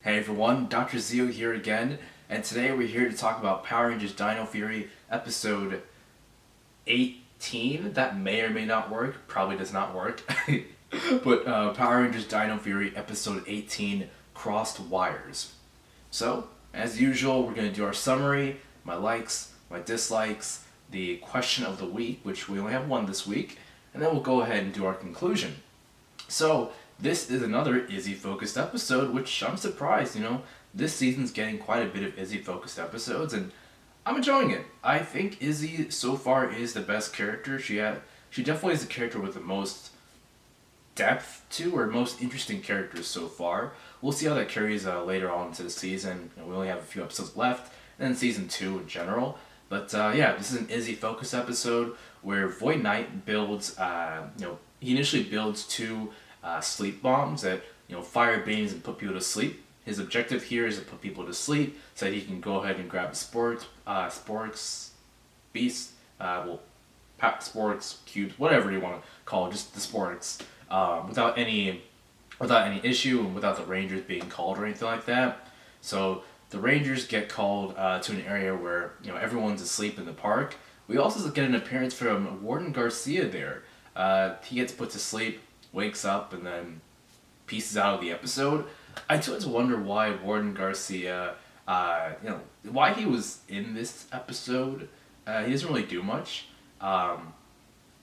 Hey everyone, Dr. Zio here again, and today we're here to talk about Power Rangers Dino Fury episode 18. That may or may not work, probably does not work. But Power Rangers Dino Fury episode 18, Crossed Wires. So, as usual, we're going to do our summary, my likes, my dislikes, the question of the week, which we only have one this week, and then we'll go ahead and do our conclusion. So, this is another Izzy focused episode, which I'm surprised, this season's getting quite a bit of Izzy focused episodes, and I'm enjoying it. I think Izzy so far is the best character. She definitely is the character with the most depth to, or most interesting characters so far. We'll see how that carries later on into the season. We only have a few episodes left, and then season 2 in general. But this is an Izzy focus episode where Void Knight builds, he initially builds two sleep bombs that, fire beams and put people to sleep. His objective here is to put people to sleep so that he can go ahead and grab sporks, beasts, sporks, cubes, whatever you want to call it, just the sporks, without any issue and without the Rangers being called or anything like that. So the Rangers get called to an area where everyone's asleep in the park. We also get an appearance from Warden Garcia there. He gets put to sleep, wakes up, and then pieces out of the episode. I tend to wonder why Warden Garcia, why he was in this episode. He doesn't really do much. I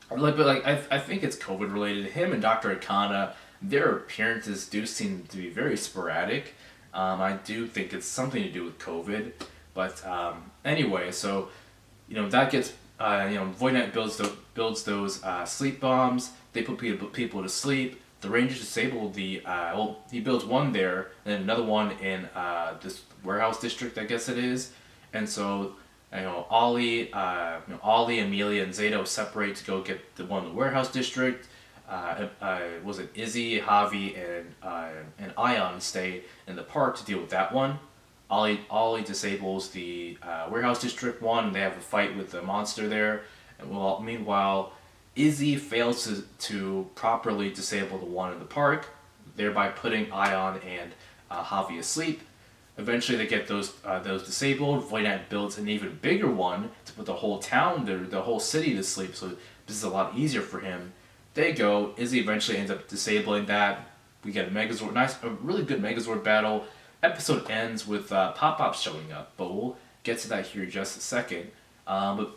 think it's COVID related. Him and Dr. Akana, their appearances do seem to be very sporadic. I do think it's something to do with COVID, but anyway, so that gets Void Knight builds those sleep bombs. They put people to sleep. The Rangers disable the he builds one there, and then another one in this warehouse district, I guess it is, and so Ollie, Amelia, and Zato separate to go get the one in the warehouse district. Was it Izzy, Javi, and Ion stay in the park to deal with that one. Ollie disables the warehouse district one, and they have a fight with the monster there. And meanwhile, Izzy fails to properly disable the one in the park, thereby putting Ion and Javi asleep. Eventually, they get those disabled. Void Knight builds an even bigger one to put the whole town, the whole city to sleep. So this is a lot easier for him. They go. Izzy eventually ends up disabling that. We get a really good Megazord battle. Episode ends with Pop-Pop showing up, but we'll get to that here in just a second. But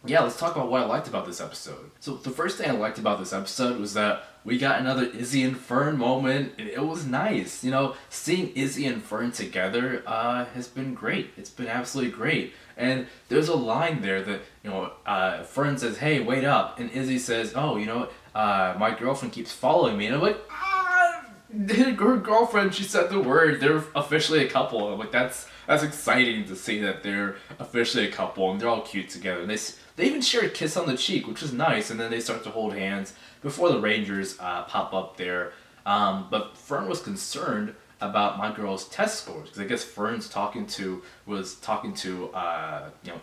yeah, let's talk about what I liked about this episode. So the first thing I liked about this episode was that we got another Izzy and Fern moment. It was nice. Seeing Izzy and Fern together has been great. It's been absolutely great. And there's a line there that, Fern says, "Hey, wait up." And Izzy says, "Oh, my girlfriend keeps following me." And I'm like, her girlfriend, she said the word. They're officially a couple. I'm like, that's exciting to see that they're officially a couple, and they're all cute together. And they even share a kiss on the cheek, which is nice, and then they start to hold hands before the Rangers pop up there. But Fern was concerned about my girl's test scores, because I guess Fern's talking to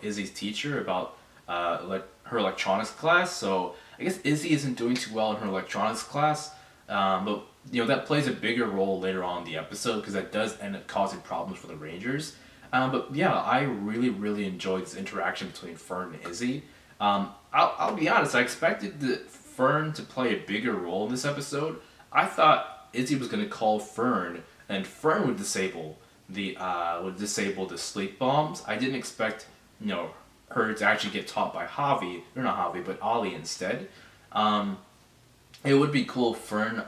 Izzy's teacher about her electronics class. So I guess Izzy isn't doing too well in her electronics class, but that plays a bigger role later on in the episode, because that does end up causing problems for the Rangers. But yeah, I really, really enjoyed this interaction between Fern and Izzy. I'll be honest, I expected Fern to play a bigger role in this episode. I thought Izzy was going to call Fern, and Fern would disable the sleep bombs. I didn't expect her to actually get taught by Javi, or not Javi, but Ollie instead. It would be cool if Fern,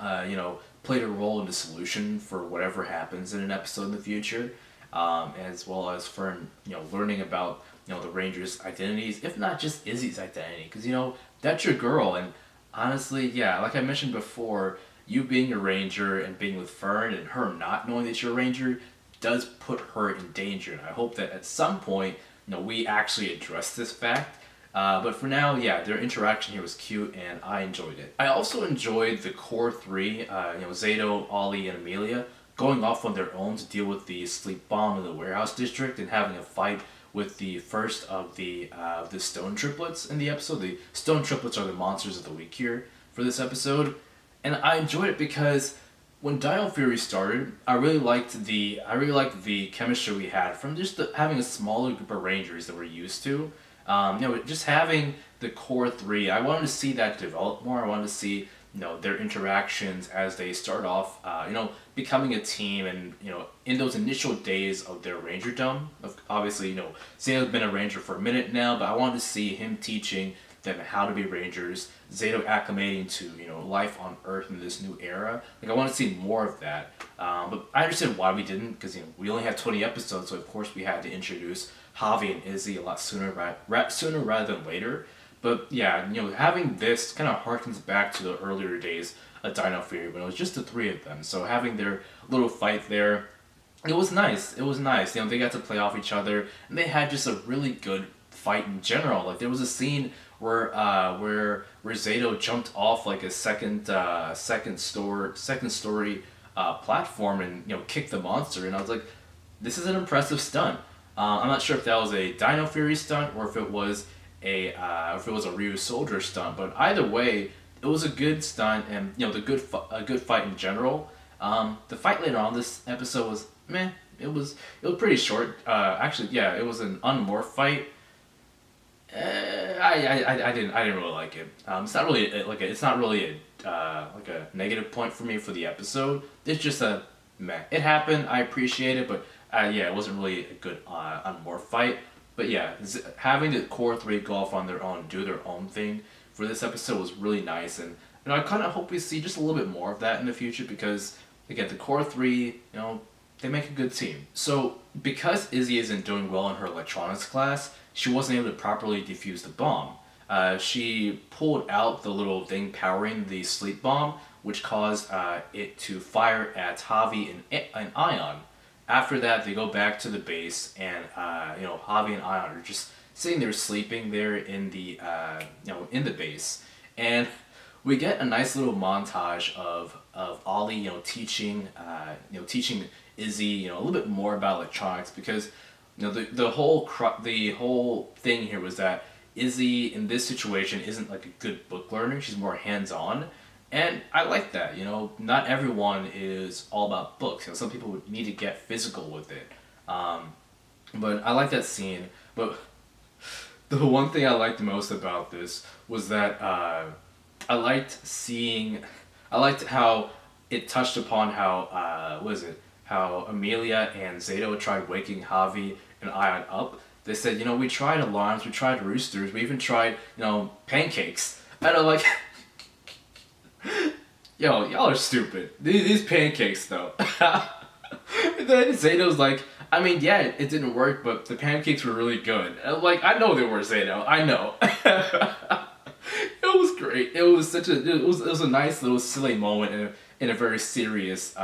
played a role in the solution for whatever happens in an episode in the future, as well as Fern, learning about, the Rangers' identities, if not just Izzy's identity, because, that's your girl, and honestly, yeah, like I mentioned before, you being a Ranger and being with Fern and her not knowing that you're a Ranger does put her in danger, and I hope that at some point, we actually address this fact. But for now, yeah, their interaction here was cute, and I enjoyed it. I also enjoyed the core three, Zato, Ollie, and Amelia, going off on their own to deal with the sleep bomb in the warehouse district and having a fight with the first of the stone triplets in the episode. The stone triplets are the monsters of the week here for this episode, and I enjoyed it because When Dino Fury started, I really liked the chemistry we had from just having a smaller group of Rangers that we're used to. Just having the core three, I wanted to see that develop more. I wanted to see their interactions as they start off, becoming a team, and in those initial days of their Rangerdom. Obviously, Zayto's been a Ranger for a minute now, but I wanted to see him teaching them how to be Rangers, Zato acclimating to life on Earth in this new era. Like I want to see more of that. But I understand why we didn't, because we only had 20 episodes, so of course we had to introduce Javi and Izzy a lot sooner, sooner rather than later. But yeah, having this kind of harkens back to the earlier days of Dino Fury when it was just the three of them. So having their little fight there, it was nice. It was nice. They got to play off each other, and they had just a really good fight in general. Like there was a scene where Zato jumped off like a second story platform and kicked the monster, and I was like, this is an impressive stunt. I'm not sure if that was a Dino Fury stunt or if it was a Ryu Soldier stunt, but either way, it was a good stunt, and a good fight in general. The fight later on this episode was meh. It was pretty short. Actually, yeah, it was an unmorph fight. I didn't really like it. It's not really a negative point for me for the episode. It's just a meh. It happened. I appreciate it, but yeah, it wasn't really a good unmorph fight. But yeah, having the core three go off on their own, do their own thing for this episode was really nice, and I kind of hope we see just a little bit more of that in the future because again, the core three, they make a good team. So because Izzy isn't doing well in her electronics class, she wasn't able to properly defuse the bomb. She pulled out the little thing powering the sleep bomb, which caused it to fire at Javi and Ion. After that, they go back to the base, and Javi and Ion are just sitting there sleeping there in the in the base, and we get a nice little montage of Ollie teaching teaching Izzy a little bit more about electronics because the whole thing here was that Izzy in this situation isn't like a good book learner. She's more hands on. And I like that, not everyone is all about books. Some people would need to get physical with it. But I like that scene. But the one thing I liked most about this was that I liked how it touched upon how Amelia and Zato tried waking Javi and Ion up. They said, we tried alarms, we tried roosters, we even tried, pancakes. And I'm like... Yo, y'all are stupid. These pancakes, though. And then Zato's like, I mean, yeah, it didn't work, but the pancakes were really good. And I'm like, I know they were, Zato. I know. It was great. It was a nice little silly moment in a very serious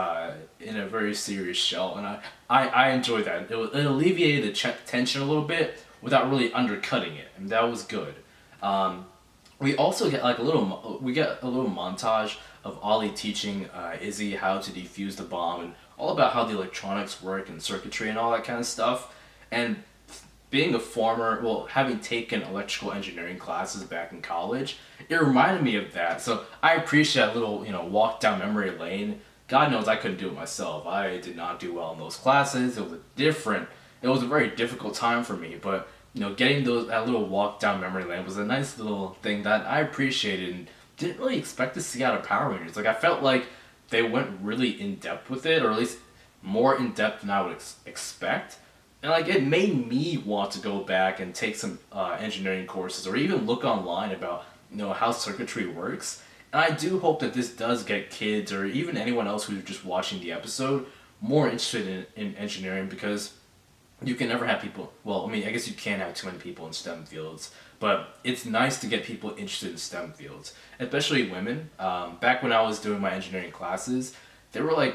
show, and I enjoyed that. It alleviated the tension a little bit without really undercutting it, and that was good. We also get a little montage of Ollie teaching Izzy how to defuse the bomb and all about how the electronics work and circuitry and all that kind of stuff. And being having taken electrical engineering classes back in college, it reminded me of that. So I appreciate that little walk down memory lane. God knows I couldn't do it myself. I did not do well in those classes. It was a very difficult time for me, but getting that little walk down memory lane was a nice little thing that I appreciated and didn't really expect to see out of Power Rangers. Like I felt like they went really in depth with it, or at least more in depth than I would expect. And it made me want to go back and take some engineering courses, or even look online about how circuitry works. And I do hope that this does get kids, or even anyone else who's just watching the episode, more interested in engineering, because you can never have people, I guess you can't have too many people in STEM fields, but it's nice to get people interested in STEM fields, especially women. Back when I was doing my engineering classes, there were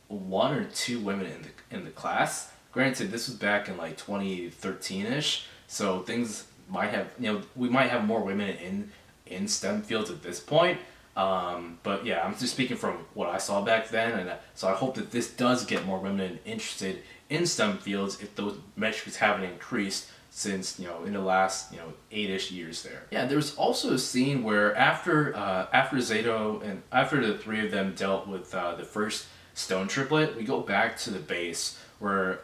one or two women in the class. Granted, this was back in 2013-ish, so things might have, we might have more women in STEM fields at this point. But yeah, I'm just speaking from what I saw back then, and so I hope that this does get more women interested in STEM fields if those metrics haven't increased since in the last 8-ish years there. Yeah, there was also a scene where after Zato and after the three of them dealt with the first stone triplet, we go back to the base where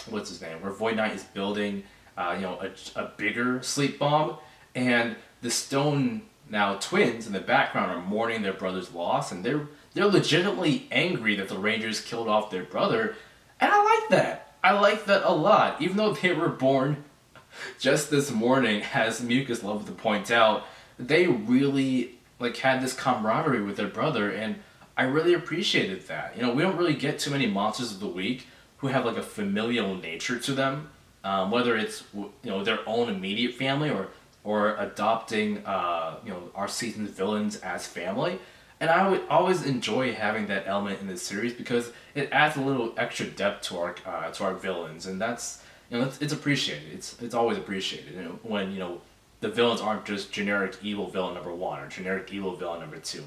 what's his name, where Void Knight is building a bigger sleep bomb, and the stone now twins in the background are mourning their brother's loss, and they're legitimately angry that the Rangers killed off their brother, and I like that. I like that a lot, even though they were born just this morning, as Mucus loved to point out. They really had this camaraderie with their brother, and I really appreciated that. We don't really get too many monsters of the week who have a familial nature to them, whether it's their own immediate family or adopting our season's villains as family. And I would always enjoy having that element in this series because it adds a little extra depth to our villains, and that's it's appreciated. It's always appreciated when the villains aren't just generic evil villain number one or generic evil villain number two.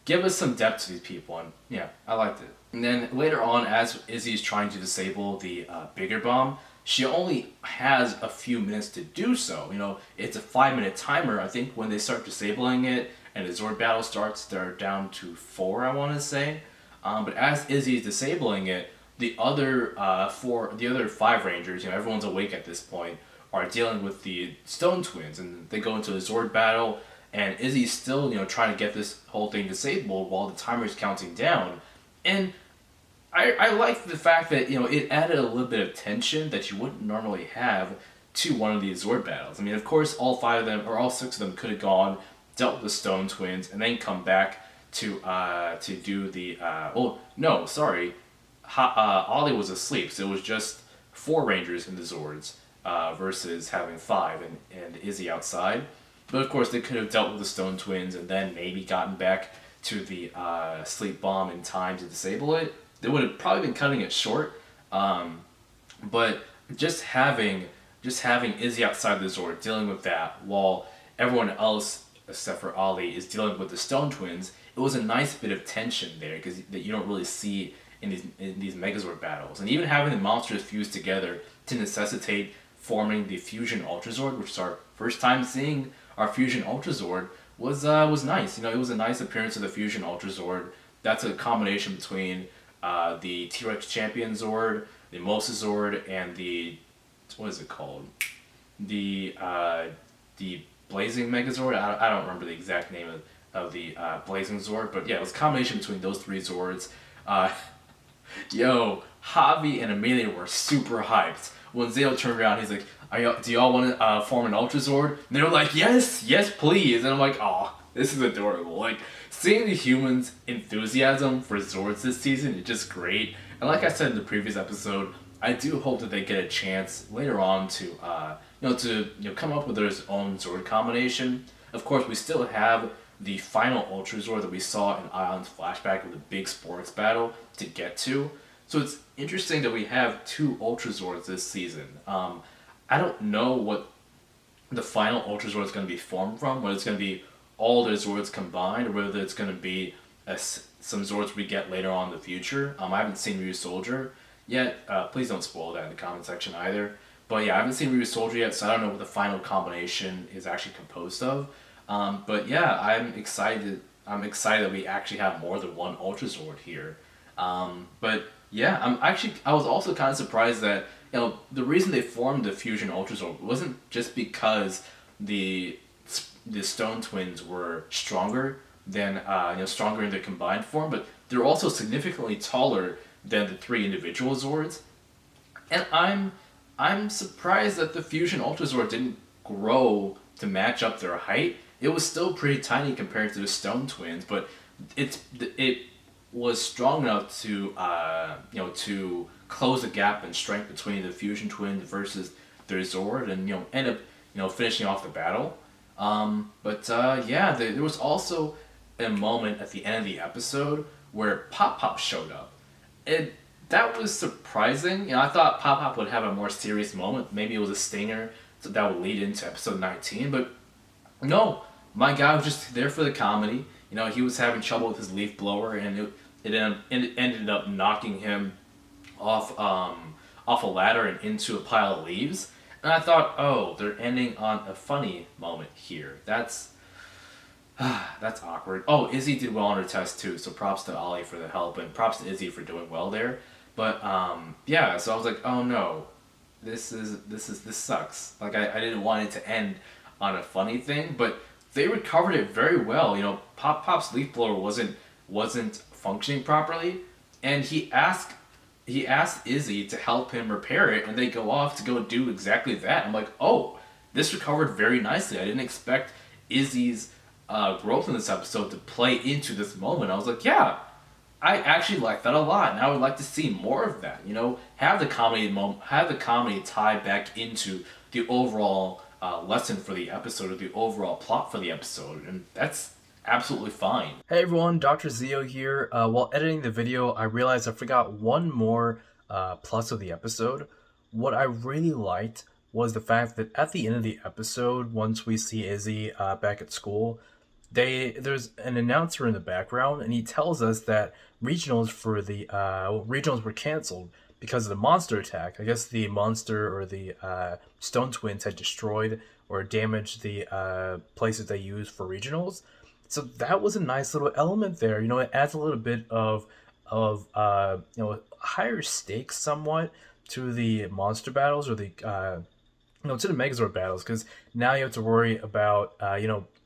Give us some depth to these people, and yeah, I liked it. And then later on, as Izzy's trying to disable the bigger bomb, she only has a few minutes to do so. It's a 5-minute timer. I think when they start disabling it and the Zord battle starts, they're down to 4, I want to say. But as Izzy's disabling it, the other 5 Rangers, everyone's awake at this point, are dealing with the Stone Twins, and they go into the Zord battle, and Izzy's still, trying to get this whole thing disabled while the timer's counting down. And I like the fact that, it added a little bit of tension that you wouldn't normally have to one of these Zord battles. I mean, of course, all 5 of them, or all 6 of them could have gone, dealt with the Stone Twins, and then come back to do the, Ollie was asleep, so it was just 4 Rangers in the Zords, versus having 5 and Izzy outside. But of course, they could have dealt with the Stone Twins and then maybe gotten back to the sleep bomb in time to disable it. They would have probably been cutting it short, but just having Izzy outside the Zord dealing with that while everyone else except for Ollie is dealing with the Stone Twins, it was a nice bit of tension there that you don't really see in these Megazord battles. And even having the monsters fuse together to necessitate forming the Fusion Ultrazord, which is our first time seeing our Fusion Ultrazord, was nice. It was a nice appearance of the Fusion Ultrazord. That's a combination between the T-Rex Champion Zord, the Mosa Zord, and the, what is it called? The Blazing Megazord. I don't remember the exact name of the Blazing Zord, but yeah, it was a combination between those 3 Zords. Javi and Amelia were super hyped. When Zato turned around, he's like, do y'all want to form an Ultra Zord? And they were like, yes, please. And I'm like, oh, this is adorable. Seeing the humans' enthusiasm for Zords this season is just great. And like I said in the previous episode, I do hope that they get a chance later on to come up with their own Zord combination. Of course, we still have the final Ultra Zord that we saw in Ion's flashback of the big sports battle to get to. So it's interesting that we have 2 Ultra Zords this season. I don't know what the final Ultra Zord is going to be formed from, whether it's going to be all their Zords combined, or whether it's going to be some Zords we get later on in the future. I haven't seen Ryu Soldier yet. Please don't spoil that in the comment section either. But yeah, I haven't seen Ryu Soldier yet, so I don't know what the final combination is actually composed of. But yeah, I'm excited that we actually have more than one Ultra Zord here. But yeah, I was also kind of surprised that the reason they formed the Fusion Ultra Zord wasn't just because the Stone Twins were stronger than stronger in their combined form, but they're also significantly taller than the 3 individual Zords. And I'm surprised that the Fusion Ultra Zord didn't grow to match up their height. It was still pretty tiny compared to the Stone Twins, but it was strong enough to to close the gap in strength between the Fusion Twins versus their Zord, and end up finishing off the battle. There was also a moment at the end of the episode where Pop Pop showed up. That was surprising. I thought Pop Pop would have a more serious moment. Maybe it was a stinger that would lead into episode 19, but no, my guy was just there for the comedy. He was having trouble with his leaf blower, and it ended up knocking him off off a ladder and into a pile of leaves. And I thought, oh, they're ending on a funny moment here. That's awkward. Oh, Izzy did well on her test too, so props to Ollie for the help and props to Izzy for doing well there. But yeah, so I was like, oh no, this sucks. Like I didn't want it to end on a funny thing, but they recovered it very well. You know, Pop's leaf blower wasn't functioning properly, and he asked Izzy to help him repair it, and they go off to go do exactly that. I'm like, oh, this recovered very nicely. I didn't expect Izzy's growth in this episode to play into this moment. I was like, yeah, I actually like that a lot, and I would like to see more of that. You know, have the comedy tie back into the overall lesson for the episode or the overall plot for the episode, and that's absolutely fine. Hey everyone, Dr. Zio here. While editing the video, I realized I forgot one more plus of the episode. What I really liked was the fact that at the end of the episode, once we see Izzy back at school, there's an announcer in the background, and he tells us that regionals were canceled because of the monster attack. I guess the monster or the Stone Twins had destroyed or damaged the places they use for regionals. So that was a nice little element there. You know, it adds a little bit of higher stakes somewhat to the monster battles or the to the Megazord battles, because now you have to worry about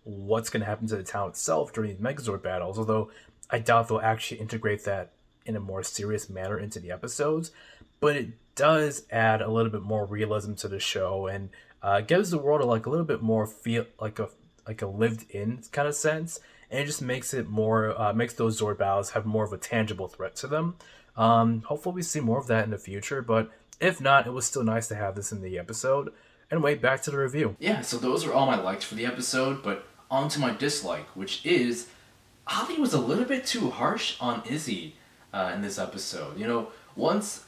what's going to happen to the town itself during these Megazord battles. Although I doubt they'll actually integrate that in a more serious manner into the episodes, but it does add a little bit more realism to the show and gives the world a little bit more feel like a lived-in kind of sense, and it just makes it more makes those Zord battles have more of a tangible threat to them. Hopefully we see more of that in the future, but if not, it was still nice to have this in the episode. Anyway, back to the review. Yeah, so those are all my likes for the episode, but on to my dislike, which is Ollie was a little bit too harsh on Izzy in this episode. You know, once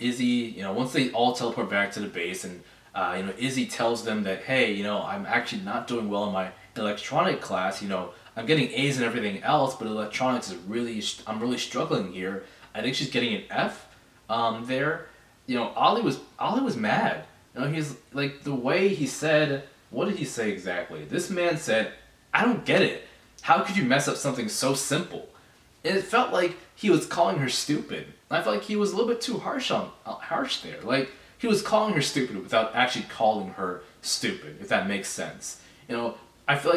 Izzy, once they all teleport back to the base and Izzy tells them that, hey, I'm actually not doing well in my electronic class. I'm getting A's and everything else, but electronics I'm really struggling here. I think she's getting an F there. Ollie was mad. He's like, the way he said, what did he say exactly? This man said, I don't get it. How could you mess up something so simple? And it felt like he was calling her stupid. I felt like he was a little bit too harsh there. Like, he was calling her stupid without actually calling her stupid, if that makes sense. I feel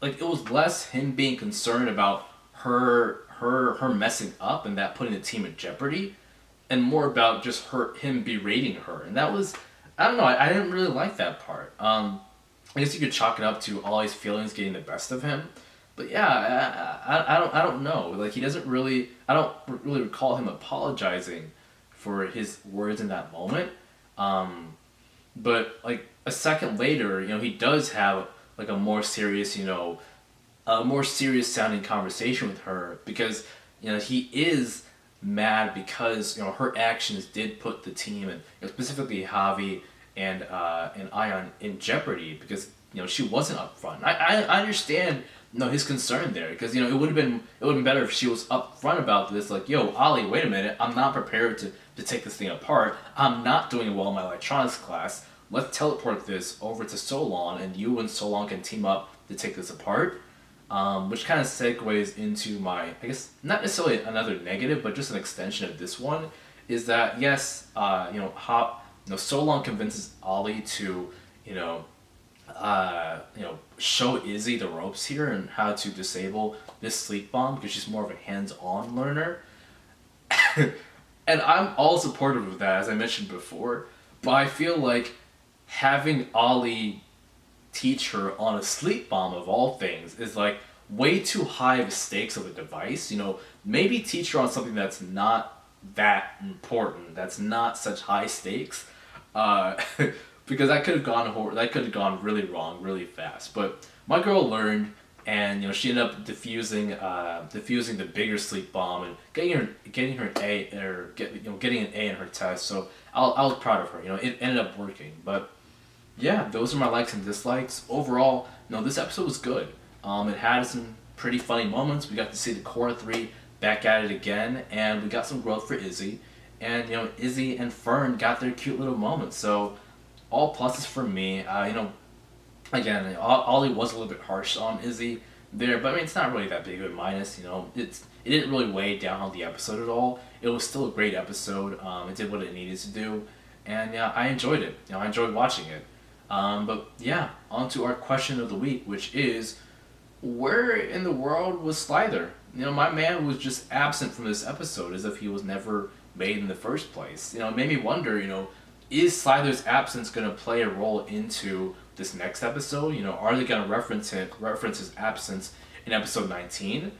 like it was less him being concerned about her messing up and that putting the team in jeopardy, and more about just him berating her. And that was, I don't know, I didn't really like that part. I guess you could chalk it up to Ollie's feelings getting the best of him. But yeah, I don't know. Like, I don't really recall him apologizing for his words in that moment. But like a second later, he does have like a more serious sounding conversation with her, because he is mad because her actions did put the team, and specifically Javi and Ion, in jeopardy, because she wasn't upfront. I understand his concern there, because it would have been better if she was upfront about this, like, yo, Ollie, wait a minute, I'm not prepared to take this thing apart. I'm not doing well in my electronics class. Let's teleport this over to Solon, and you and Solon can team up to take this apart. Which kind of segues into my, I guess, not necessarily another negative, but just an extension of this one, is that, yes, Solon convinces Ollie to, show Izzy the ropes here and how to disable this sleep bomb, because she's more of a hands-on learner. And I'm all supportive of that, as I mentioned before, but I feel like having Ollie teach her on a sleep bomb, of all things, is like way too high of stakes of a device. Maybe teach her on something that's not that important, that's not such high stakes, because that could have gone really wrong really fast. But my girl learned, and she ended up diffusing the bigger sleep bomb and getting her an A, or getting an A in her test. So I was proud of her. It ended up working. But yeah, those are my likes and dislikes. Overall, this episode was good. It had some pretty funny moments. We got to see the core three back at it again, and we got some growth for Izzy. and Izzy and Fern got their cute little moments. So all pluses for me. Again, Ollie was a little bit harsh on Izzy there, but I mean it's not really that big of a minus. It didn't really weigh down on the episode at all. It was still a great episode. It did what it needed to do, and yeah, I enjoyed it. I enjoyed watching it. But yeah, on to our question of the week, which is, where in the world was Slider? My man was just absent from this episode as if he was never made in the first place. It made me wonder, is Slider's absence going to play a role into this next episode? Are they going to reference his absence in episode 19?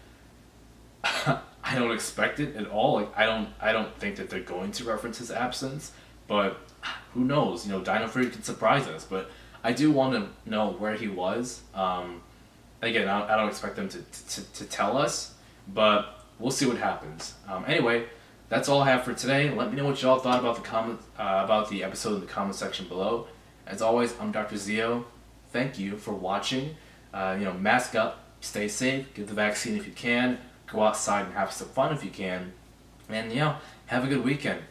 I don't expect it at all. I don't think that they're going to reference his absence, but who knows? Dino Fury could surprise us, but I do want to know where he was. Again, I don't expect them to tell us, but we'll see what happens. Anyway, that's all I have for today. Let me know what y'all thought about the episode in the comment section below. As always, I'm Dr. Zio. Thank you for watching. Mask up, stay safe, get the vaccine if you can, go outside and have some fun if you can, and have a good weekend.